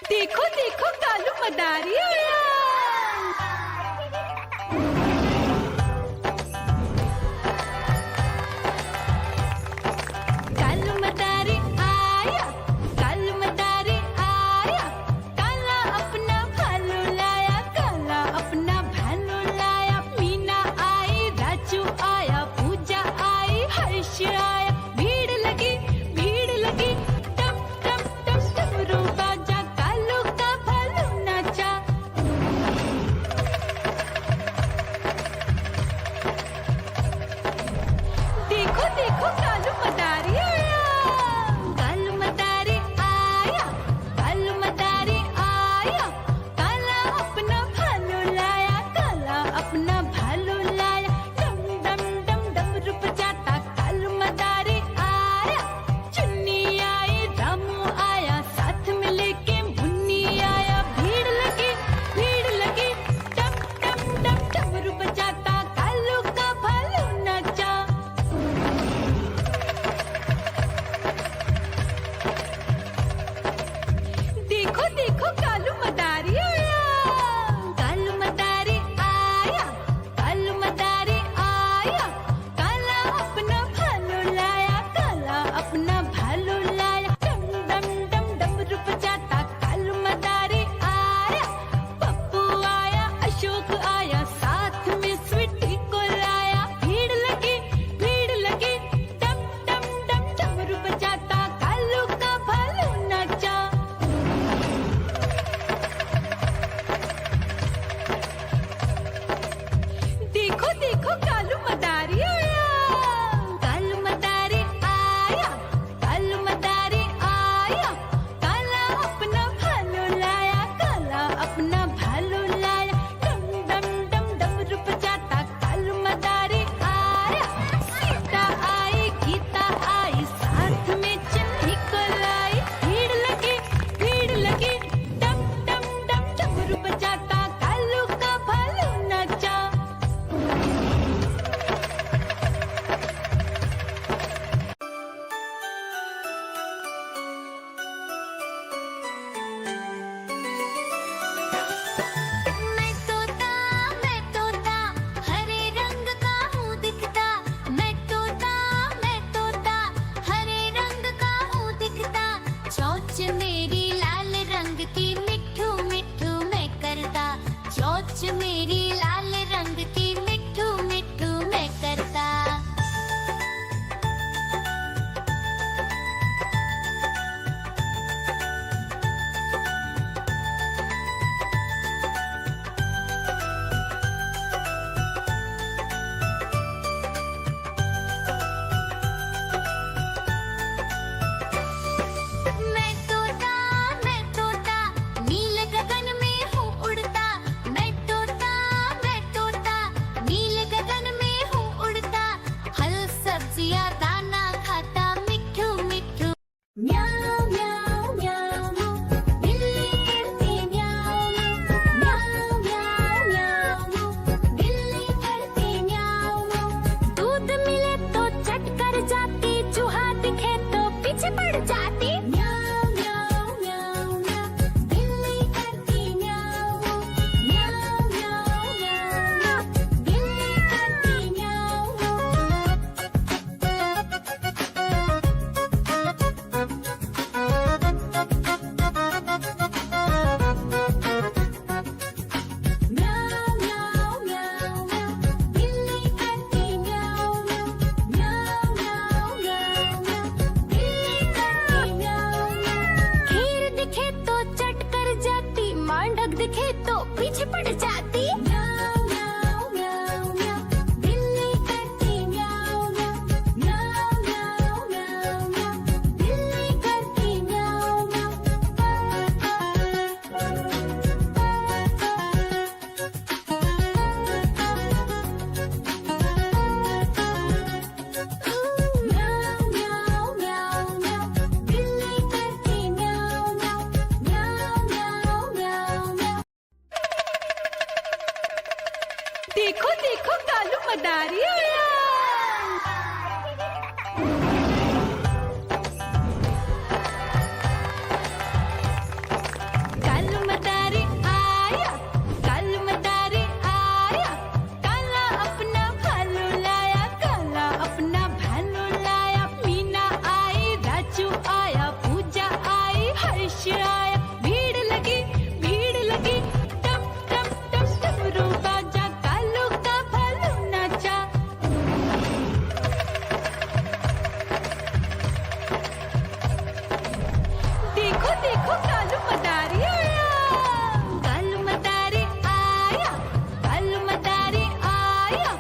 देखो देखो कालू मदारी आया। कालू मदारी आया, कालू मदारी आया। काला अपना भालू लाया, काला अपना भालू लाया। मीना आई, राजू आया, पूजा आई, हर्ष आया। भीड़ लगी टम टम टम डमरू बाजा। कालू का भालू नाचा। देखो देखो कालू मदारी आया। कालू मदारी आया, कालू मदारी आया। काला अपना भालू लाया, काला अपना भालू लाया। डम डम डम डमरू बजाता कालू मदारी आया। चुन्नी आई, रामू आया, साथ में लेके मुन्नी आया। भीड़ लगी टम टम टम डमरू बजाता कालू का भालू नाचा। देखो देखो कालू मदारी आया। कालू मदारी आया, कालू मदारी आया। काला अपना भालू लाया, काला अपना भालू लाया। डम डम डम डमरू बजाता कालू मदारी आया। पप्पू आया, अशोक आया, साथ में स्वीटी को लाया। भीड़ लगी टम टम टम डमरू बजाता कालू का भालू नाचा। देखो देखो कालू मदारी आया। कालू मदारी आया, कालू मदारी आया। काला अपना भालू लाया, काला अपना भालू लाया। डम डम डम डमरू बजाता कालू मदारी आया। सीता आई, गीता आई, साथ में चन्नी को लाई। भीड़ लगी डम डम डम डमरू बजाता कालू का भालू नाचा। मैं तोता हरे रंग का हूँ दिखता। मैं तोता हरे रंग का हूँ दिखता। चोंच मेरी लाल रंग की मिठू मिठू मैं करता। चोंच मेरी लाल रंग की मिठू मिठू मैं करता। मैं तोता नीले गगन में हूँ उड़ता। मैं तोता नीले गगन में हूँ उड़ता। फल सब्जियाँ दाना खाता मिठू मिठू। म्याऊं म्याऊं म्याऊं बिल्ली करती म्याऊं म्याऊं म्याऊं म्याऊं बिल्ली करती म्याऊं। दूध मिले तो चट कर जाती, चूहा दिखे तो पीछे पड़ जाती। म्याऊं म्याऊं म्याऊं म्याऊं बिल्ली करती म्याऊं म्याऊं म्याऊं म्याऊं बिल्ली करती म्याऊं म्याऊं म्याऊं म्याऊं बिल्ली करती म्याऊं म्याऊं म्याऊं म्याऊं म्याऊं बिल्ली करती म्याऊं। खीर दिखे तो चट कर जाती, मांडक दिखे तो पीछे पड़ जाती। म्याऊं म्याऊं म्याऊं म्याऊं बिल्ली करती म्याऊं म्याऊं म्याऊं म्याऊं म्याऊं बिल्ली करती म्याऊं म्याऊं म्याऊं म्याऊं म्याऊं बिल्ली करती म्याऊं म्याऊं म्याऊं म्याऊं म्याऊं। देखो देखो कालू मदारी आया। देखो कालू मदारी आया, कालू मदारी आया, कालू मदारी आया,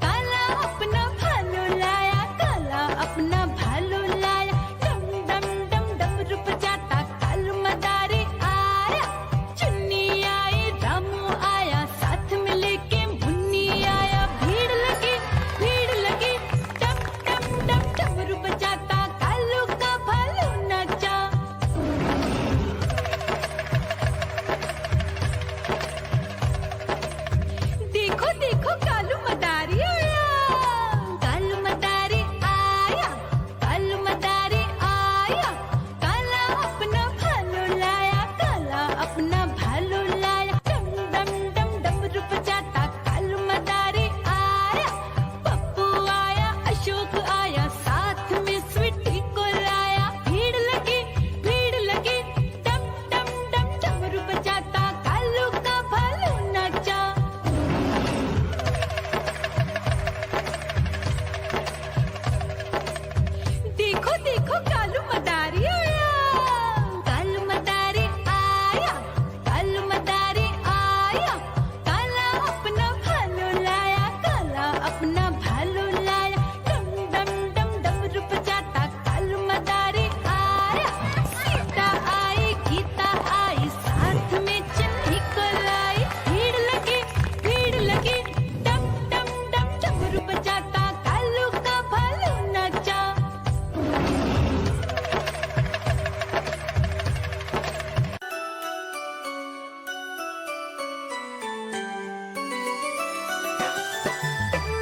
काला अपना भालू लाया, काला अपना भालू लाया, डम डम डम डमरू बजाता कालू मदारी आया, चुन्नी आई रामू आया, साथ में लेके मुन्नी आया, भीड़ लगी डम डम डम डमरू बजाता कालू का भालू नाचा। देखो देखो कालू मदारी आया, कालू मदारी आया, कालू मदारी आया, काला अपना भालू लाया, काला अपना भालू लाया, डम डम डम डमरू बजाता कालू मदारी आया, पप्पू आया, अशोक आया, साथ में स्वीटी को लाया, भीड़ लगी डम डम डम डमरू बजाता कालू का भालू नाचा। देखो देखो कालू मदारी आया, कालू मदारी आया, कालू मदारी आया, काला अपना भालू लाया, काला अपना भालू लाया, डम डम डम डमरू बजाता कालू मदारी आया, सीता आई गीता आई, साथ में चिट्ठी को लाई, भीड़ लगी डम डम डम डमरू बजाता कालू का भालू नाचा।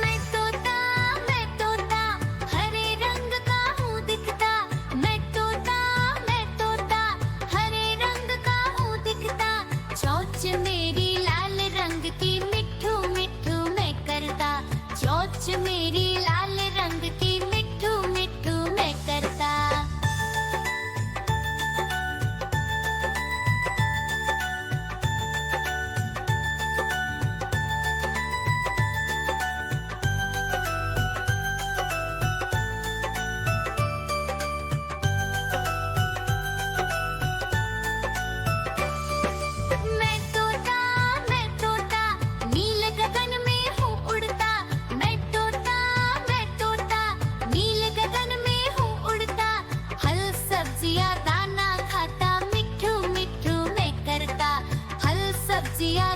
मैं तोता हरे रंग का हूँ दिखता, मैं तोता हरे रंग का हूँ दिखता, चोंच मेरी लाल रंग की मिट्ठू मिट्ठू मैं करता, चोंच मेरी लाल रंग की मिट्ठू मिट्ठू मैं करता। मैं तोता नील गगन में हूँ उड़ता, मैं तोता नील गगन में हूँ उड़ता, फल सब्जियाँ दाना खाता, मिट्ठू मिट्ठू मैं करता, फल सब्जियाँ